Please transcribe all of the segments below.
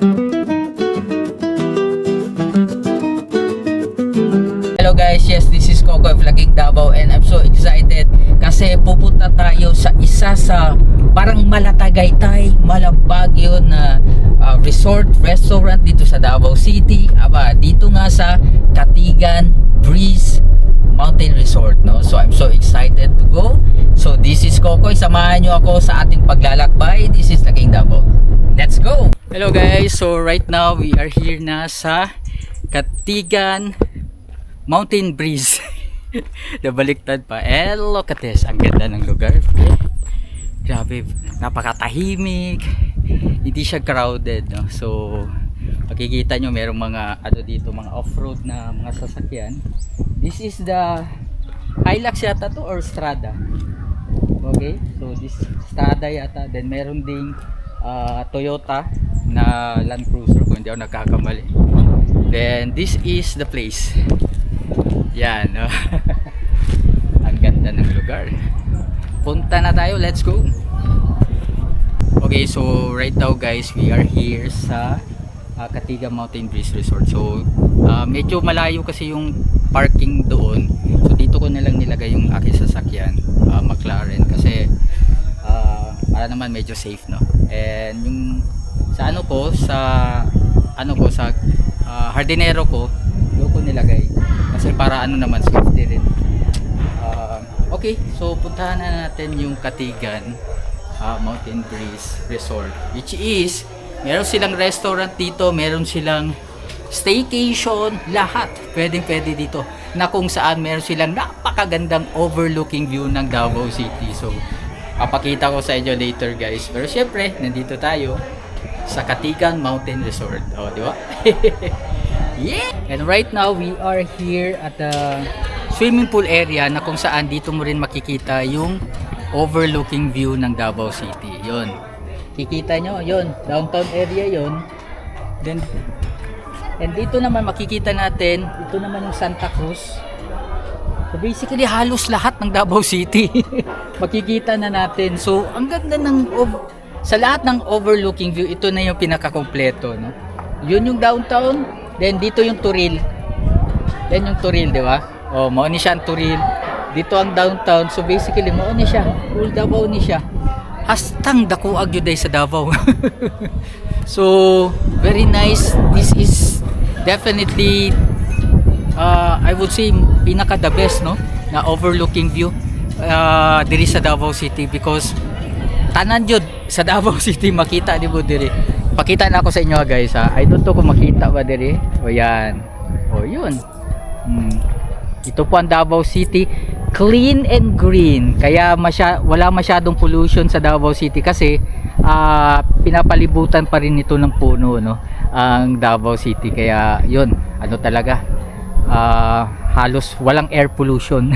Hello guys, yes, this is Coco Vlogging Davao and I'm so excited kasi pupunta tayo sa isa sa parang malatagaytay, malabagyo na resort, restaurant dito sa Davao City. Dito nga sa Katigan Breeze Mountain Resort, no? So I'm so excited to go. So this is Coco, samahan nyo ako sa ating paglalakbay. This is Vlogging Davao. Let's go! Hello guys, so right now we are here na sa Katigan Mountain Breeze. Nabaliktad pa. Hello kates, ang ganda ng lugar. Grabe, napakatahimik. Hindi siya crowded, no? So makikita nyo merong mga dito, mga off-road na mga sasakyan. This is the Hilux yata to or Strada. Okay, so this Strada yata. Then meron ding Toyota na Land Cruiser kung hindi ako nagkakamali. Then this is the place. Yan, no? Ang ganda ng lugar. Punta na tayo, let's go. Okay, so right now guys, we are here sa Katigan Mountain Breeze Resort. So medyo malayo kasi yung parking doon. So dito ko na lang nilagay yung aking sasakyan, McLaren, kasi para naman medyo safe, no? And yung sa hardinero ko doon ko nilagay kasi para naman safety rin. Okay, so puntahan na natin yung Katigan Mountain Breeze Resort, which is meron silang restaurant dito, meron silang staycation, lahat pwede dito, na kung saan meron silang napakagandang overlooking view ng Davao City. So papakita ko sa inyo later guys, pero syempre nandito tayo sa Katigan Mountain Resort, di ba? Yeah! And right now we are here at the swimming pool area, na kung saan dito mo rin makikita yung overlooking view ng Davao City. Yun, kikita nyo, yun, downtown area yun. Then and dito naman makikita natin, ito naman yung Santa Cruz. So basically halos lahat ng Davao City makikita na natin. So ang ganda sa lahat ng overlooking view, ito na yung pinakakompleto, no? Yun yung downtown, then dito yung Turil. Then yung Turil, di ba? Mao ni siya ang Turil. Dito ang downtown. So basically mao ni siya, full Davao ni siya. Hastang dako agyuday sa Davao. So very nice. This is definitely I would say pinaka the best, no, na overlooking view diri sa Davao City, because tanan jud sa Davao City makita di mo diri. Pakita na ako sa inyo guys, ha. I don't know kung makita ba diri. Yan. Yun. Ito po ang Davao City, clean and green. Kaya wala masyadong pollution sa Davao City kasi pinapalibutan pa rin ito ng puno, no, ang Davao City. Kaya yun, talaga, halos walang air pollution.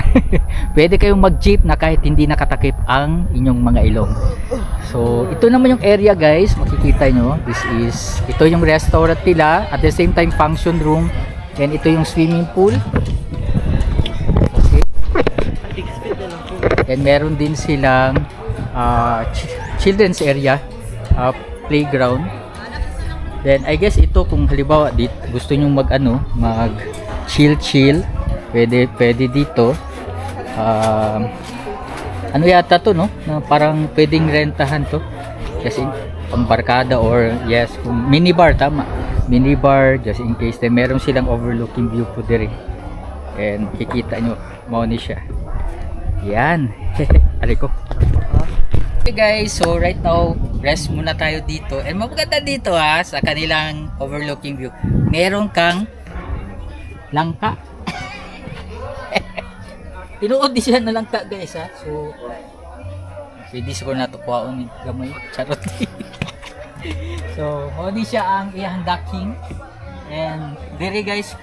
Pwede kayong mag-jeep na kahit hindi nakatakip ang inyong mga ilong. So ito naman yung area guys, makikita nyo. Ito yung restaurant nila, at the same time function room, and ito yung swimming pool. Okay. And meron din silang children's area, playground. Then I guess ito, kung halimbawa gusto nyo mag chill, pwede dito. Yata to, no, na parang pwedeng rentahan to kasi pang barkada, or yes, kung minibar, tama, minibar, just in case. Then meron silang overlooking view po dire, and kikita nyo mao ni siya. Yan. Aliko. Okay guys, so right now rest muna tayo dito, and maganda dito sa kanilang overlooking view. Meron kang langka. Tinuod di siya na langka guys, ha. So pwede siguro na ito kuhaon ni gamay. Charot. So di siya ang iyang docking. And dire guys,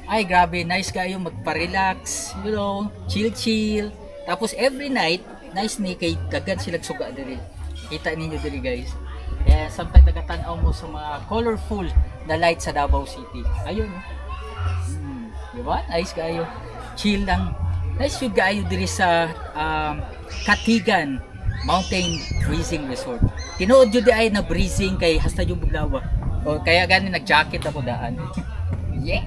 ay grabe, nice kayo magpa-relax, you know, chill. Tapos every night, nice ni kay daghan sila suga dire. Kita ninyo dire guys. Sometimes nagatanaw mo sa mga colorful na light sa Davao City. Ayun. Diba? Nice kayo. Chill lang. Nice yung kayo diri sa Katigan Mountain Breezing Resort. Tinuod yun di ay na breezing kay hasta yung buglawa. O kaya ganin nag-jacket ako daan. Yeah.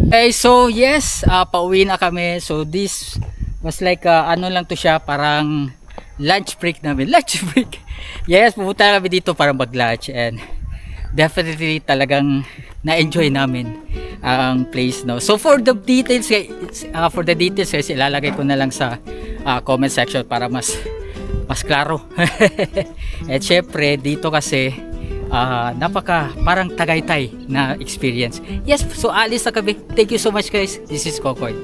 Okay, so yes, pauwi na kami. So this was like ano lang to siya, parang lunch break namin. Lunch break. Yes, pupunta kami dito para mag-lunch and definitely talagang na-enjoy namin ang place, no. So for the details guys, ilalagay ko na lang sa comment section para mas klaro. At syempre dito kasi napaka parang Tagaytay na experience. Yes, so alis na kami. Thank you so much guys. This is Kokoy.